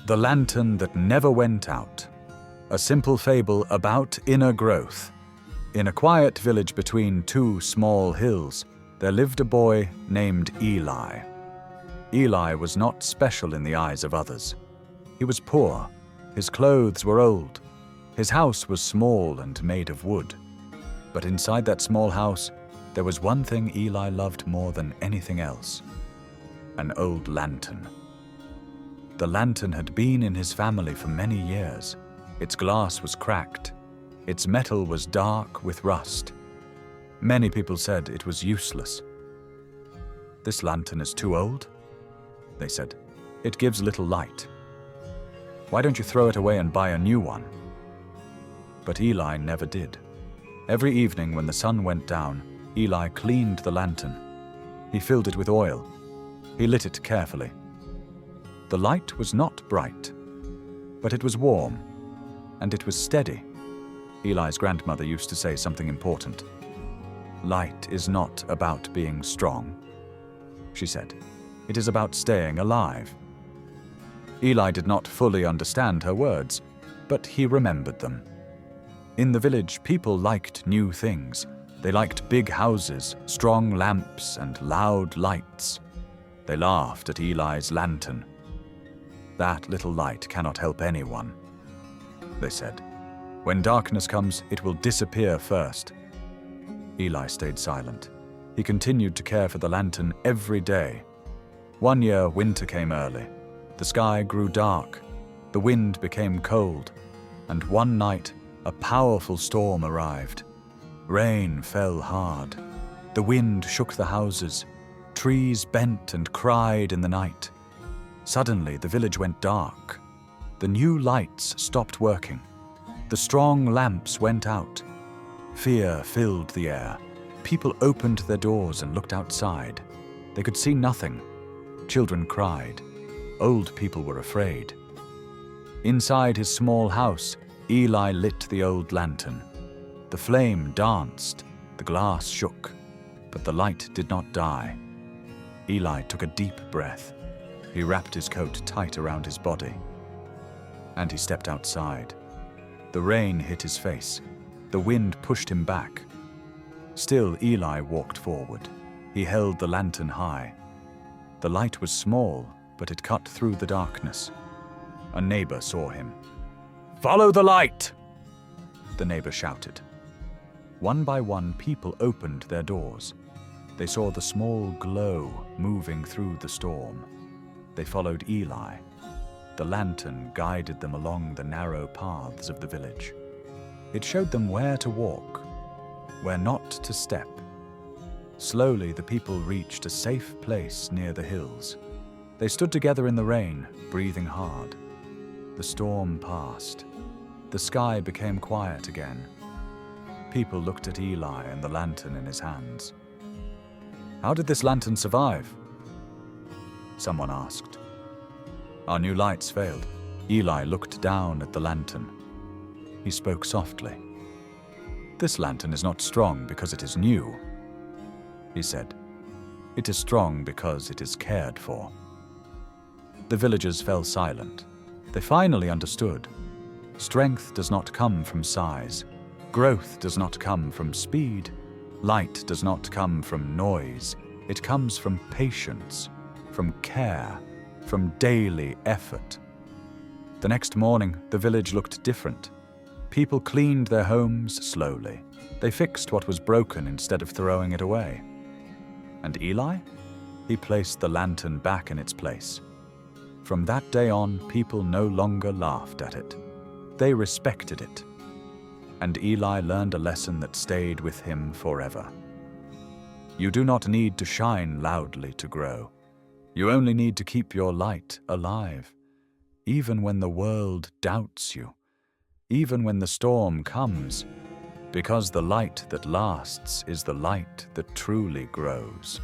The Lantern That Never Went Out. A simple fable about inner growth. In a quiet village between two small hills, there lived a boy named Eli. Eli was not special in the eyes of others. He was poor, his clothes were old, his house was small and made of wood. But inside that small house, there was one thing Eli loved more than anything else: an old lantern. The lantern had been in his family for many years. Its glass was cracked. Its metal was dark with rust. Many people said it was useless. "This lantern is too old," they said. "It gives little light. Why don't you throw it away and buy a new one?" But Eli never did. Every evening when the sun went down, Eli cleaned the lantern. He filled it with oil. He lit it carefully. The light was not bright, but it was warm, and it was steady. Eli's grandmother used to say something important. "Light is not about being strong," she said. "It is about staying alive." Eli did not fully understand her words, but he remembered them. In the village, people liked new things. They liked big houses, strong lamps, and loud lights. They laughed at Eli's lantern. "That little light cannot help anyone," they said. "When darkness comes, it will disappear first." Eli stayed silent. He continued to care for the lantern every day. One year, winter came early. The sky grew dark. The wind became cold. And one night, a powerful storm arrived. Rain fell hard. The wind shook the houses. Trees bent and cried in the night. Suddenly, the village went dark. The new lights stopped working. The strong lamps went out. Fear filled the air. People opened their doors and looked outside. They could see nothing. Children cried. Old people were afraid. Inside his small house, Eli lit the old lantern. The flame danced, the glass shook, but the light did not die. Eli took a deep breath. He wrapped his coat tight around his body, and he stepped outside. The rain hit his face. The wind pushed him back. Still, Eli walked forward. He held the lantern high. The light was small, but it cut through the darkness. A neighbor saw him. "Follow the light!" the neighbor shouted. One by one, people opened their doors. They saw the small glow moving through the storm. They followed Eli. The lantern guided them along the narrow paths of the village. It showed them where to walk, where not to step. Slowly, the people reached a safe place near the hills. They stood together in the rain, breathing hard. The storm passed. The sky became quiet again. People looked at Eli and the lantern in his hands. "How did this lantern survive?" someone asked. "Our new lights failed." Eli looked down at the lantern. He spoke softly. "This lantern is not strong because it is new," he said. "It is strong because it is cared for." The villagers fell silent. They finally understood. Strength does not come from size. Growth does not come from speed. Light does not come from noise. It comes from patience, from care, from daily effort. The next morning, the village looked different. People cleaned their homes slowly. They fixed what was broken instead of throwing it away. And Eli? He placed the lantern back in its place. From that day on, people no longer laughed at it. They respected it. And Eli learned a lesson that stayed with him forever. You do not need to shine loudly to grow. You only need to keep your light alive, even when the world doubts you, even when the storm comes, because the light that lasts is the light that truly grows.